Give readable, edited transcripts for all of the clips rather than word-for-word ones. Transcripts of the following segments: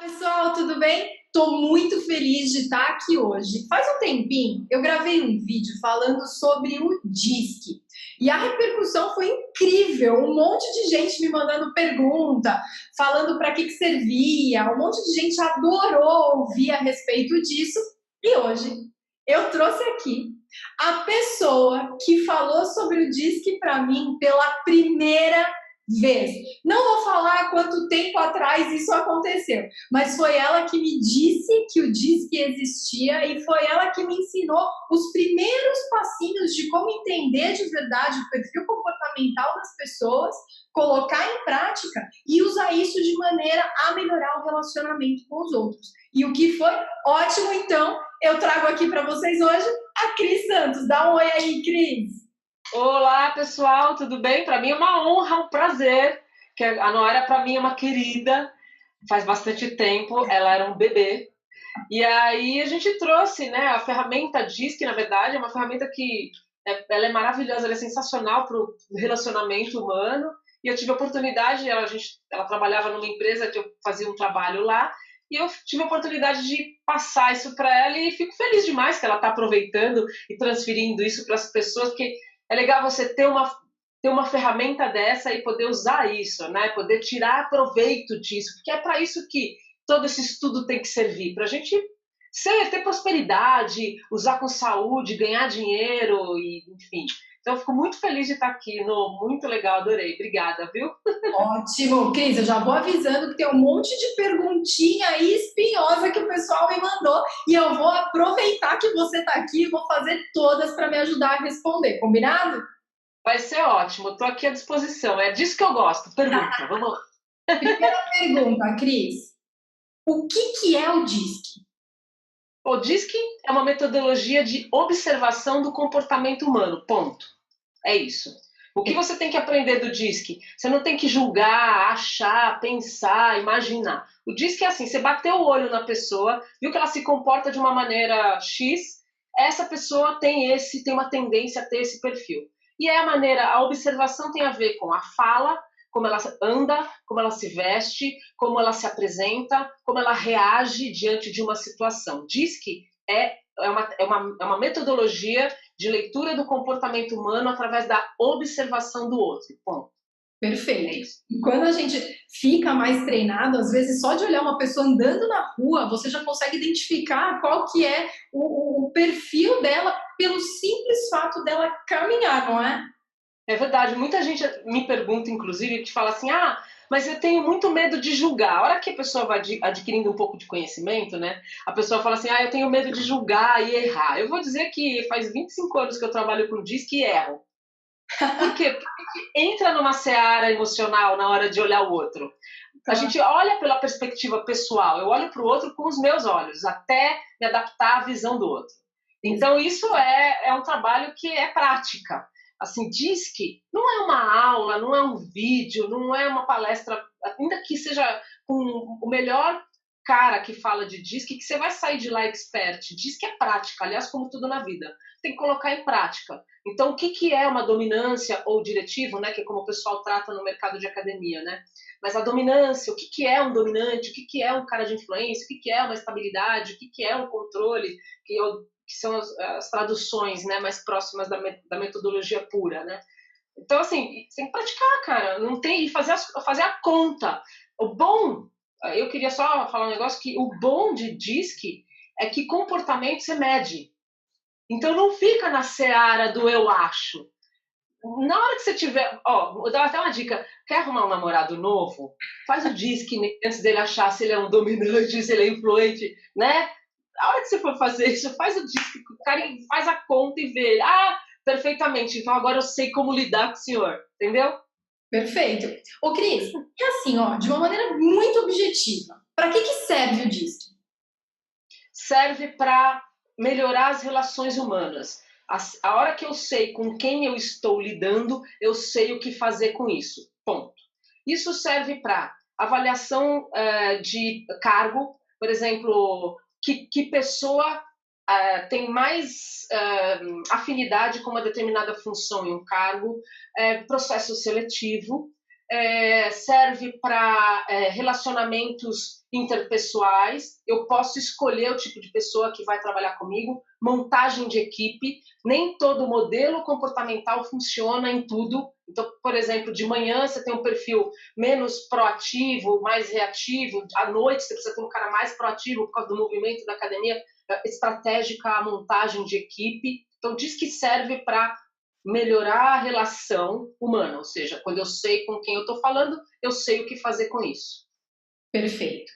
Pessoal, tudo bem? Estou muito feliz de estar aqui hoje. Faz um tempinho eu gravei um vídeo falando sobre o DISC e a repercussão foi incrível. Um monte de gente me mandando pergunta, falando para que servia. Um monte de gente adorou ouvir a respeito disso e hoje eu trouxe aqui a pessoa que falou sobre o DISC para mim pela primeira vez. Não vou falar quanto tempo atrás isso aconteceu, mas foi ela que me disse que o DISC existia e foi ela que me ensinou os primeiros passinhos de como entender de verdade o perfil comportamental das pessoas, colocar em prática e usar isso de maneira a melhorar o relacionamento com os outros. E o que foi ótimo, então, eu trago aqui para vocês hoje a Cris Santos. Dá um oi aí, Cris. Olá, pessoal, tudo bem? Para mim é uma honra, um prazer, que a Noara para mim é uma querida, faz bastante tempo, ela era um bebê, e aí a gente trouxe, né, a ferramenta DISC, na verdade, é uma ferramenta que ela é maravilhosa, ela é sensacional para o relacionamento humano, e eu tive a oportunidade, ela trabalhava numa empresa que eu fazia um trabalho lá, e eu tive a oportunidade de passar isso para ela e fico feliz demais que ela está aproveitando e transferindo isso para as pessoas, porque é legal você ter uma ferramenta dessa e poder usar isso, né? Poder tirar proveito disso, porque é para isso que todo esse estudo tem que servir, para a gente ter prosperidade, usar com saúde, ganhar dinheiro, e enfim. Então, eu fico muito feliz de estar aqui, muito legal, adorei. Obrigada, viu? Ótimo, Cris, eu já vou avisando que tem um monte de perguntinha aí espinhosa que o pessoal me mandou e eu vou aproveitar que você está aqui e vou fazer todas para me ajudar a responder, combinado? Vai ser ótimo, estou aqui à disposição. É disso que eu gosto. Pergunta, vamos lá. Primeira pergunta, Cris. O que é o DISC? O DISC é uma metodologia de observação do comportamento humano, ponto. É isso. O que você tem que aprender do DISC? Você não tem que julgar, achar, pensar, imaginar. O DISC é assim, você bateu o olho na pessoa, viu que ela se comporta de uma maneira X, essa pessoa tem uma tendência a ter esse perfil. E é a observação tem a ver com a fala, como ela anda, como ela se veste, como ela se apresenta, como ela reage diante de uma situação. DISC é uma metodologia de leitura do comportamento humano através da observação do outro. Ponto. Perfeito. É isso. E quando a gente fica mais treinado, às vezes só de olhar uma pessoa andando na rua, você já consegue identificar qual que é o perfil dela pelo simples fato dela caminhar, não é? É verdade. Muita gente me pergunta, inclusive, que fala assim, mas eu tenho muito medo de julgar. A hora que a pessoa vai adquirindo um pouco de conhecimento, né? A pessoa fala assim, eu tenho medo de julgar e errar. Eu vou dizer que faz 25 anos que eu trabalho com DISC e erro. Por quê? Porque a gente entra numa seara emocional na hora de olhar o outro. A gente olha pela perspectiva pessoal, eu olho para o outro com os meus olhos, até me adaptar à visão do outro. Então, isso é um trabalho que é prática. Assim, diz que não é uma aula, não é um vídeo, não é uma palestra, ainda que seja com o melhor cara que fala de DISC, que você vai sair de lá expert. DISC é prática, aliás, como tudo na vida. Tem que colocar em prática. Então, o que é uma dominância ou diretivo, né, que é como o pessoal trata no mercado de academia, né? Mas a dominância, o que é um dominante, o que é um cara de influência, o que é uma estabilidade, o que é um controle, que são as traduções, né, mais próximas da metodologia pura, né? Então, assim, você tem que praticar, cara, não tem, e fazer a conta. O bom, eu queria só falar um negócio, que o bom de DISC é que comportamento você mede. Então não fica na seara do eu acho. Na hora que você tiver, vou dar até uma dica, quer arrumar um namorado novo? Faz o DISC antes dele achar se ele é um dominante, se ele é influente, né? A hora que você for fazer isso, faz o DISC, o cara faz a conta e vê, perfeitamente, então agora eu sei como lidar com o senhor, entendeu? Perfeito. Ô, Cris, é assim, de uma maneira muito objetiva, para que serve o DISC? Serve para melhorar as relações humanas. A hora que eu sei com quem eu estou lidando, eu sei o que fazer com isso. Ponto. Isso serve para avaliação de cargo, por exemplo, que pessoa tem mais afinidade com uma determinada função em um cargo, processo seletivo, serve para relacionamentos interpessoais. Eu posso escolher o tipo de pessoa que vai trabalhar comigo, montagem de equipe. Nem todo modelo comportamental funciona em tudo. Então, por exemplo, de manhã você tem um perfil menos proativo, mais reativo. À noite você precisa ter um cara mais proativo por causa do movimento da academia, estratégica, a montagem de equipe. Então, diz que serve para melhorar a relação humana, ou seja, quando eu sei com quem eu estou falando, eu sei o que fazer com isso. Perfeito.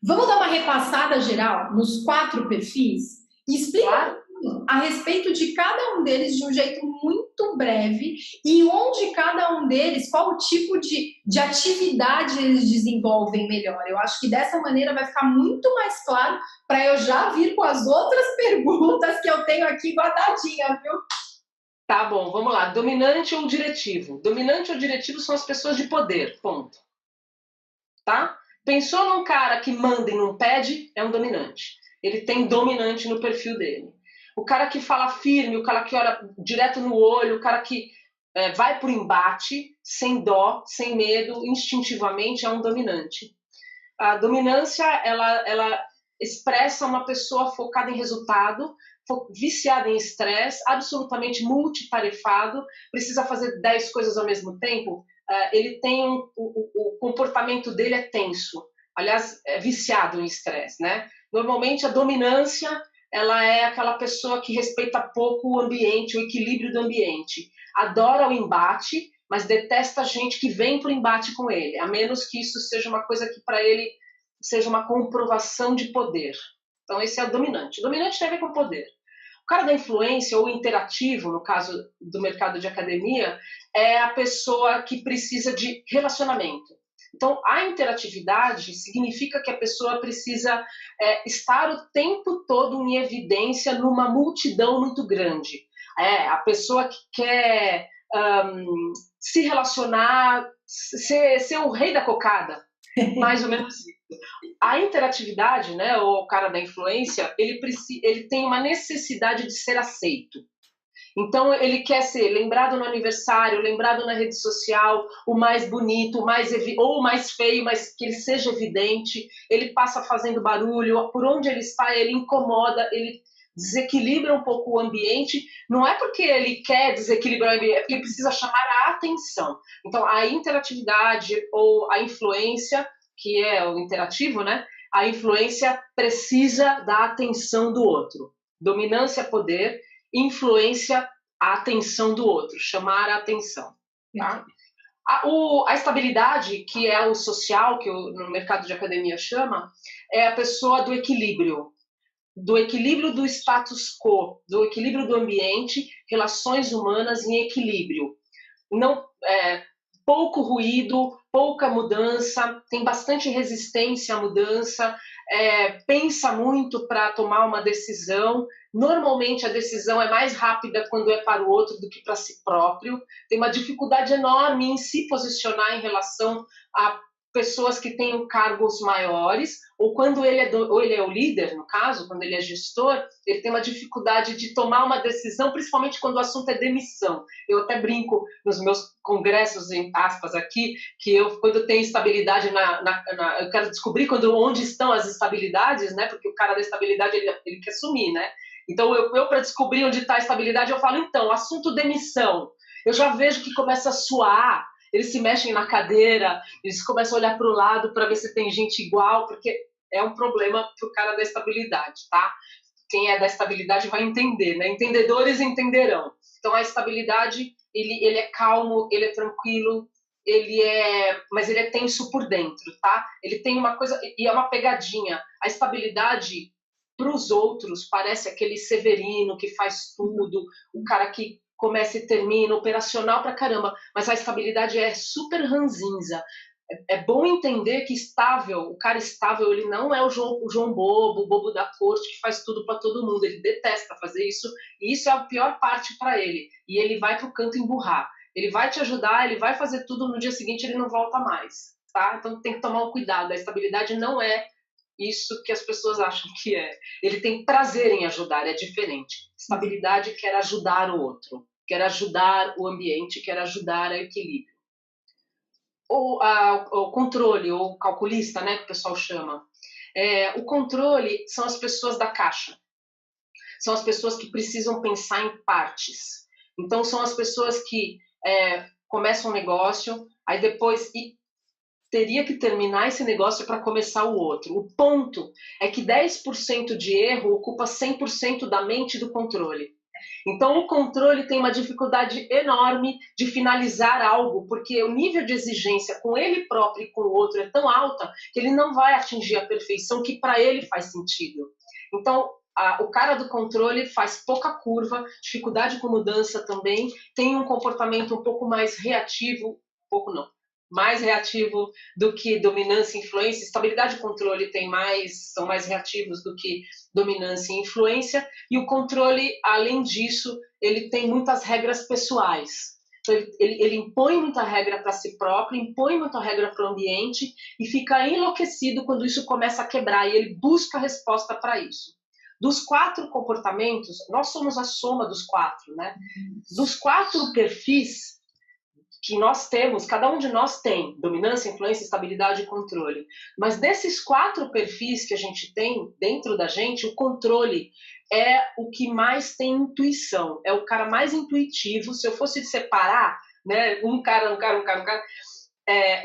Vamos dar uma repassada geral nos 4 perfis e explicar a respeito de cada um deles de um jeito muito breve e onde cada um deles, qual o tipo de atividade eles desenvolvem melhor. Eu acho que dessa maneira vai ficar muito mais claro para eu já vir com as outras perguntas que eu tenho aqui guardadinha, viu? Tá bom, vamos lá. Dominante ou diretivo? Dominante ou diretivo são as pessoas de poder, ponto. Tá? Pensou num cara que manda e não pede, é um dominante. Ele tem dominante no perfil dele. O cara que fala firme, o cara que olha direto no olho, o cara que vai pro embate, sem dó, sem medo, instintivamente, é um dominante. A dominância, ela expressa uma pessoa focada em resultado, viciado em estresse, absolutamente multitarefado, precisa fazer 10 coisas ao mesmo tempo. Ele tem o comportamento dele é tenso, aliás, é viciado em estresse, né? Normalmente a dominância, ela é aquela pessoa que respeita pouco o ambiente, o equilíbrio do ambiente, adora o embate, mas detesta a gente que vem para o embate com ele, a menos que isso seja uma coisa que para ele seja uma comprovação de poder. Então esse é o dominante. O dominante tem a ver com poder. O cara da influência ou interativo, no caso do mercado de academia, é a pessoa que precisa de relacionamento. Então, a interatividade significa que a pessoa precisa estar o tempo todo em evidência numa multidão muito grande. A pessoa que quer se relacionar, ser o rei da cocada, mais ou menos isso. A interatividade, né, o cara da influência, ele tem uma necessidade de ser aceito. Então, ele quer ser lembrado no aniversário, lembrado na rede social, o mais bonito, ou o mais feio, mas que ele seja evidente. Ele passa fazendo barulho, por onde ele está, ele incomoda, ele desequilibra um pouco o ambiente. Não é porque ele quer desequilibrar o ambiente, é porque ele precisa chamar a atenção. Então, a interatividade ou a influência, que é o interativo, né? A influência precisa da atenção do outro. Dominância, poder. Influência, a atenção do outro, chamar a atenção. Tá? A estabilidade, que é o social, que no mercado de academia chama, é a pessoa do equilíbrio do status quo, do equilíbrio do ambiente, relações humanas em equilíbrio. Não, pouco ruído, pouca mudança, tem bastante resistência à mudança, pensa muito para tomar uma decisão. Normalmente a decisão é mais rápida quando é para o outro do que para si próprio. Tem uma dificuldade enorme em se posicionar em relação a pessoas que têm cargos maiores, ou quando ele é o líder, no caso, quando ele é gestor, ele tem uma dificuldade de tomar uma decisão, principalmente quando o assunto é demissão. Eu até brinco nos meus congressos, em aspas aqui, que quando tem estabilidade eu quero descobrir onde estão as estabilidades, né? Porque o cara da estabilidade, ele quer sumir, né? Então, eu para descobrir onde está a estabilidade, eu falo, então, assunto demissão. Eu já vejo que começa a suar, eles se mexem na cadeira, eles começam a olhar para o lado para ver se tem gente igual, porque é um problema para o cara da estabilidade, tá? Quem é da estabilidade vai entender, né? Entendedores entenderão. Então, a estabilidade, ele é calmo, ele é tranquilo, mas ele é tenso por dentro, tá? Ele tem uma coisa, e é uma pegadinha. A estabilidade, para os outros, parece aquele Severino que faz tudo, o cara que começa e termina, operacional pra caramba, mas a estabilidade é super ranzinza. É bom entender que o cara estável, ele não é o João Bobo, o bobo da corte que faz tudo para todo mundo, ele detesta fazer isso, e isso é a pior parte para ele, e ele vai pro canto emburrar. Ele vai te ajudar, ele vai fazer tudo, no dia seguinte ele não volta mais, tá? Então tem que tomar um cuidado, a estabilidade não é isso que as pessoas acham que é. Ele tem prazer em ajudar, é diferente. Estabilidade quer ajudar o outro, quer ajudar o ambiente, quer ajudar o equilíbrio. o controle, ou calculista, né, que o pessoal chama. O controle são as pessoas da caixa. São as pessoas que precisam pensar em partes. Então, são as pessoas que começam um negócio, aí depois teria que terminar esse negócio para começar o outro. O ponto é que 10% de erro ocupa 100% da mente do controle. Então, o controle tem uma dificuldade enorme de finalizar algo, porque o nível de exigência com ele próprio e com o outro é tão alta que ele não vai atingir a perfeição que para ele faz sentido. Então, o cara do controle faz pouca curva, dificuldade com mudança também, tem um comportamento um pouco mais reativo, mais reativo do que dominância e influência. Estabilidade e controle são mais reativos do que dominância e influência. E o controle, além disso, ele tem muitas regras pessoais. Então, ele impõe muita regra para si próprio, impõe muita regra para o ambiente e fica enlouquecido quando isso começa a quebrar. E ele busca resposta para isso. Dos 4 comportamentos, nós somos a soma dos 4, né? Dos 4 perfis que nós temos, cada um de nós tem dominância, influência, estabilidade e controle. Mas desses 4 perfis que a gente tem dentro da gente, o controle é o que mais tem intuição, é o cara mais intuitivo. Se eu fosse separar, né, um cara,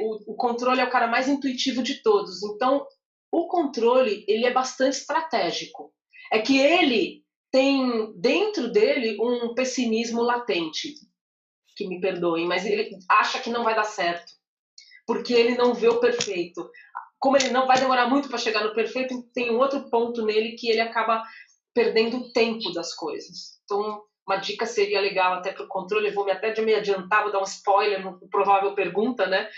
o controle é o cara mais intuitivo de todos. Então, o controle, ele é bastante estratégico. É que ele tem dentro dele um pessimismo latente. Que me perdoem, mas ele acha que não vai dar certo, porque ele não vê o perfeito. Como ele não vai demorar muito para chegar no perfeito, tem um outro ponto nele que ele acaba perdendo o tempo das coisas. Então, uma dica seria legal até para o controle, eu vou até me adiantar, vou dar um spoiler no provável pergunta, né?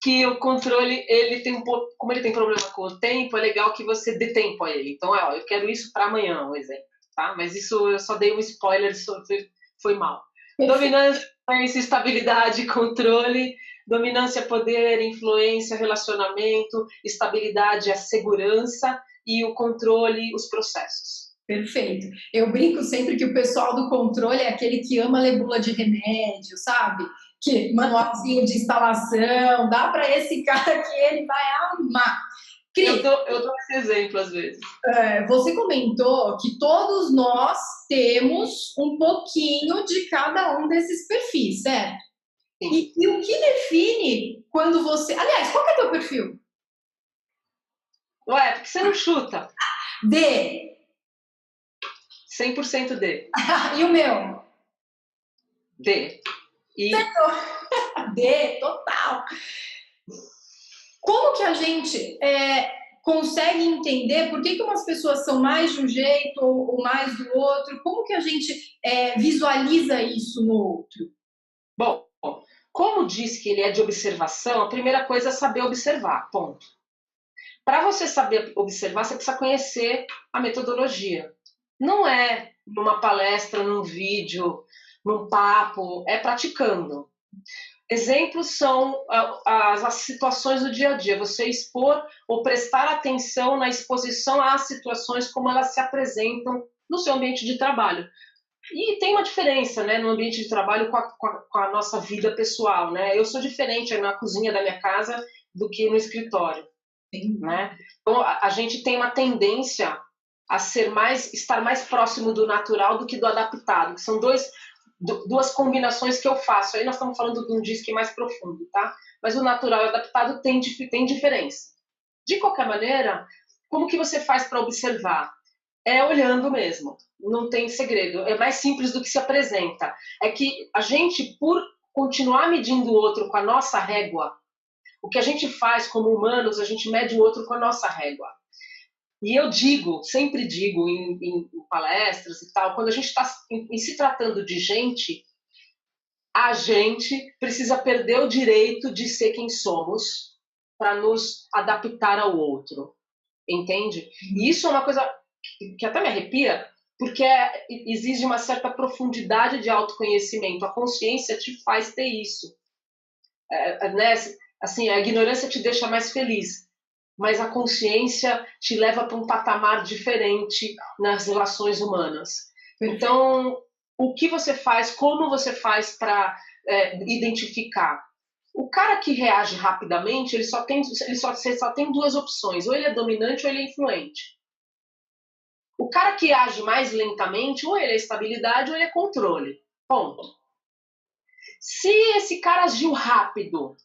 Que o controle, ele tem um pouco, como ele tem problema com o tempo, é legal que você dê tempo a ele. Então, eu quero isso para amanhã, um exemplo, tá? Mas isso eu só dei um spoiler, foi mal. Dominância, estabilidade, controle. Dominância, poder, influência, relacionamento. Estabilidade, a segurança. E o controle, os processos. Perfeito. Eu brinco sempre que o pessoal do controle é aquele que ama ler bula de remédio, sabe? Que manualzinho de instalação, dá para esse cara que ele vai amar. Cris, eu dou esse exemplo às vezes. Você comentou que todos nós temos um pouquinho de cada um desses perfis, certo? Sim. E o que define quando você... Aliás, qual que é o teu perfil? Ué, porque você não chuta. D. 100% D. E o meu? D. D, total. Como que a gente consegue entender por que umas pessoas são mais de um jeito ou mais do outro? Como que a gente visualiza isso no outro? Bom, como diz que ele é de observação, a primeira coisa é saber observar, ponto. Para você saber observar, você precisa conhecer a metodologia. Não é numa palestra, num vídeo, num papo, é praticando. Exemplos são as situações do dia a dia, você expor ou prestar atenção na exposição às situações como elas se apresentam no seu ambiente de trabalho. E tem uma diferença, né, no ambiente de trabalho com a nossa vida pessoal, né? Eu sou diferente na cozinha da minha casa do que no escritório, né? Então, a gente tem uma tendência a estar mais próximo do natural do que do adaptado, que são duas combinações que eu faço. Aí nós estamos falando de um disque mais profundo, tá? Mas o natural e o adaptado tem diferença. De qualquer maneira, como que você faz para observar? É olhando mesmo, não tem segredo. É mais simples do que se apresenta. É que a gente, por continuar medindo o outro com a nossa régua, o que a gente faz como humanos, a gente mede o outro com a nossa régua. E eu sempre digo em palestras e tal, quando a gente está se tratando de gente, a gente precisa perder o direito de ser quem somos para nos adaptar ao outro, entende? E isso é uma coisa que até me arrepia, porque exige uma certa profundidade de autoconhecimento. A consciência te faz ter isso. Né? Assim, a ignorância te deixa mais feliz, mas a consciência te leva para um patamar diferente nas relações humanas. Então, o que você faz, como você faz para identificar? O cara que reage rapidamente, você só tem duas opções, ou ele é dominante ou ele é influente. O cara que age mais lentamente, ou ele é estabilidade ou ele é controle. Ponto. Se esse cara agiu rápido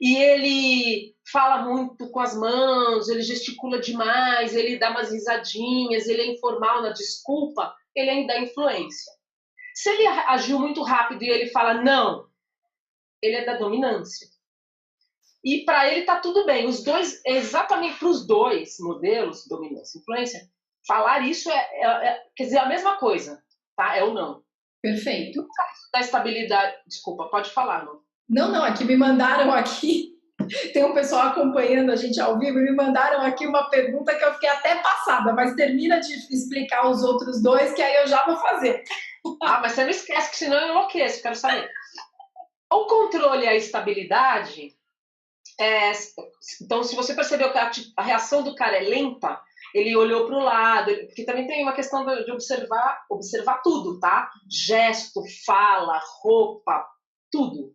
e ele fala muito com as mãos, ele gesticula demais, ele dá umas risadinhas, ele é informal na desculpa, ele ainda dá influência. Se ele agiu muito rápido e ele fala não, ele é da dominância. E para ele tá tudo bem. Os dois, exatamente para os dois modelos, dominância e influência, falar isso quer dizer a mesma coisa, tá? É ou não. Perfeito. Da estabilidade. Desculpa, pode falar, não? Não, aqui me mandaram aqui. Tem um pessoal acompanhando a gente ao vivo e me mandaram aqui uma pergunta que eu fiquei até passada, mas termina de explicar os outros dois, que aí eu já vou fazer. Ah, mas você não esquece que senão eu enlouqueço, quero saber. O controle e a estabilidade, então se você percebeu que a reação do cara é lenta, ele olhou para o lado, porque também tem uma questão de observar tudo, tá? Gesto, fala, roupa, tudo.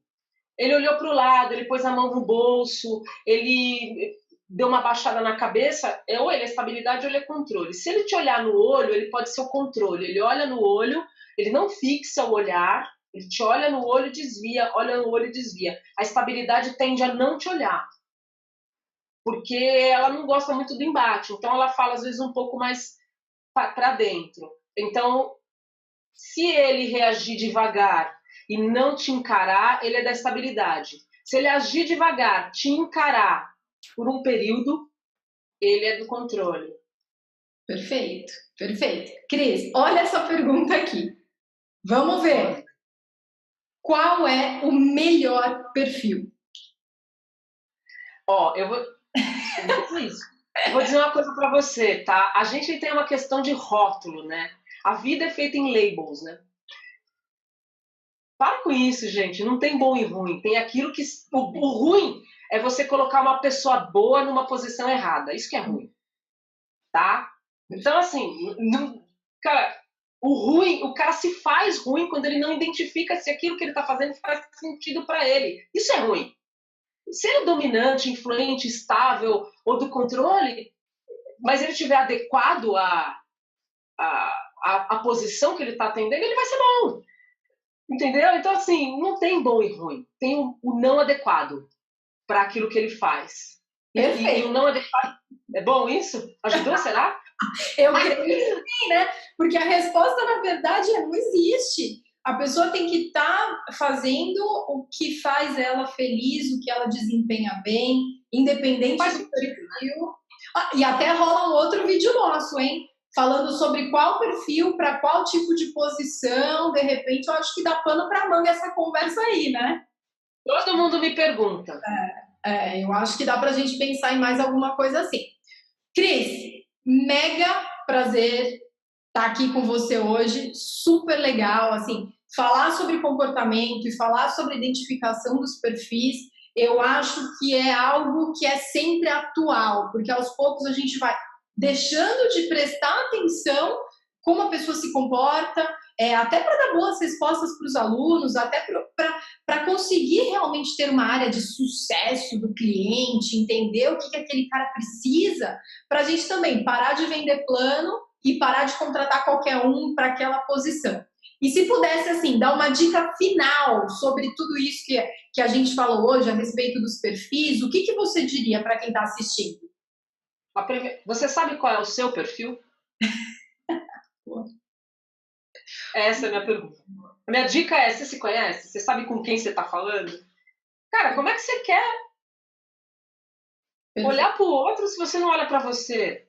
Ele olhou para o lado, ele pôs a mão no bolso, ele deu uma baixada na cabeça, ou ele é estabilidade ou ele é controle. Se ele te olhar no olho, ele pode ser o controle. Ele olha no olho, ele não fixa o olhar, ele te olha no olho e desvia, olha no olho e desvia. A estabilidade tende a não te olhar, porque ela não gosta muito do embate, então ela fala às vezes um pouco mais para dentro. Então, se ele reagir devagar e não te encarar, ele é da estabilidade. Se ele agir devagar, te encarar por um período, ele é do controle. Perfeito. Cris, olha essa pergunta aqui. Vamos ver. Qual é o melhor perfil? Eu vou dizer uma coisa para você, tá? A gente tem uma questão de rótulo, né? A vida é feita em labels, né? Para com isso, gente. Não tem bom e ruim. Tem aquilo que... O ruim é você colocar uma pessoa boa numa posição errada. Isso que é ruim. Tá? Então, assim, cara, o cara se faz ruim quando ele não identifica se aquilo que ele tá fazendo faz sentido para ele. Isso é ruim. Se ele é dominante, influente, estável ou do controle, mas ele estiver adequado à posição que ele está atendendo, ele vai ser bom. Entendeu? Então, assim, não tem bom e ruim. Tem o não adequado para aquilo que ele faz. E o não adequado... É bom isso? Ajudou, será? Eu creio que sim, né? Porque a resposta, na verdade, não existe. A pessoa tem que estar fazendo o que faz ela feliz, o que ela desempenha bem, independente do perfil. E até rola um outro vídeo nosso, hein? Falando sobre qual perfil, para qual tipo de posição. De repente, eu acho que dá pano para manga essa conversa aí, né? Todo mundo me pergunta. Eu acho que dá para a gente pensar em mais alguma coisa assim. Cris, mega prazer estar aqui com você hoje, super legal, assim, falar sobre comportamento e falar sobre identificação dos perfis, eu acho que é algo que é sempre atual, porque aos poucos a gente vai deixando de prestar atenção como a pessoa se comporta, até para dar boas respostas para os alunos, até para conseguir realmente ter uma área de sucesso do cliente, entender o que aquele cara precisa, para a gente também parar de vender plano e parar de contratar qualquer um para aquela posição. E se pudesse, assim, dar uma dica final sobre tudo isso que a gente falou hoje a respeito dos perfis, o que você diria para quem está assistindo? Você sabe qual é o seu perfil? Essa é a minha pergunta. A minha dica é, você se conhece? Você sabe com quem você está falando? Cara, como é que você quer olhar para o outro se você não olha para você?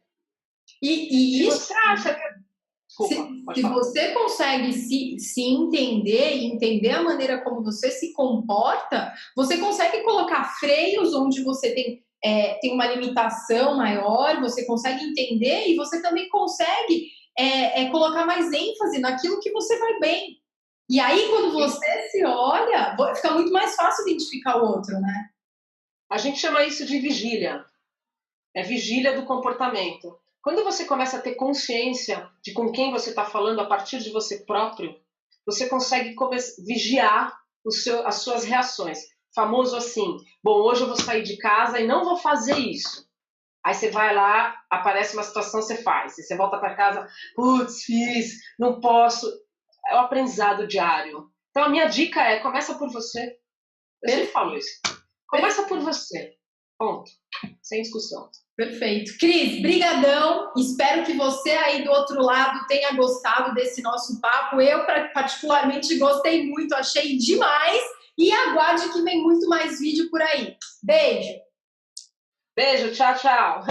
E isso... Você acha que... Desculpa, se você consegue se entender e entender a maneira como você se comporta, você consegue colocar freios onde você tem uma limitação maior, você consegue entender e você também consegue colocar mais ênfase naquilo que você vai bem. E aí, quando você se olha, fica muito mais fácil identificar o outro, né? A gente chama isso de vigília. É vigília do comportamento. Quando você começa a ter consciência de com quem você está falando a partir de você próprio, você consegue vigiar as suas reações. famoso assim, bom, hoje eu vou sair de casa e não vou fazer isso. Aí você vai lá, aparece uma situação, você faz. E você volta para casa, putz, fiz, não posso. É o aprendizado diário. Então a minha dica é, começa por você. Eu sempre falo isso. Começa por você. Ponto. Sem discussão. Perfeito. Cris, brigadão. Espero que você aí do outro lado tenha gostado desse nosso papo. Eu particularmente gostei muito, achei demais. E aguarde que vem muito mais vídeo por aí. Beijo. Beijo, tchau, tchau.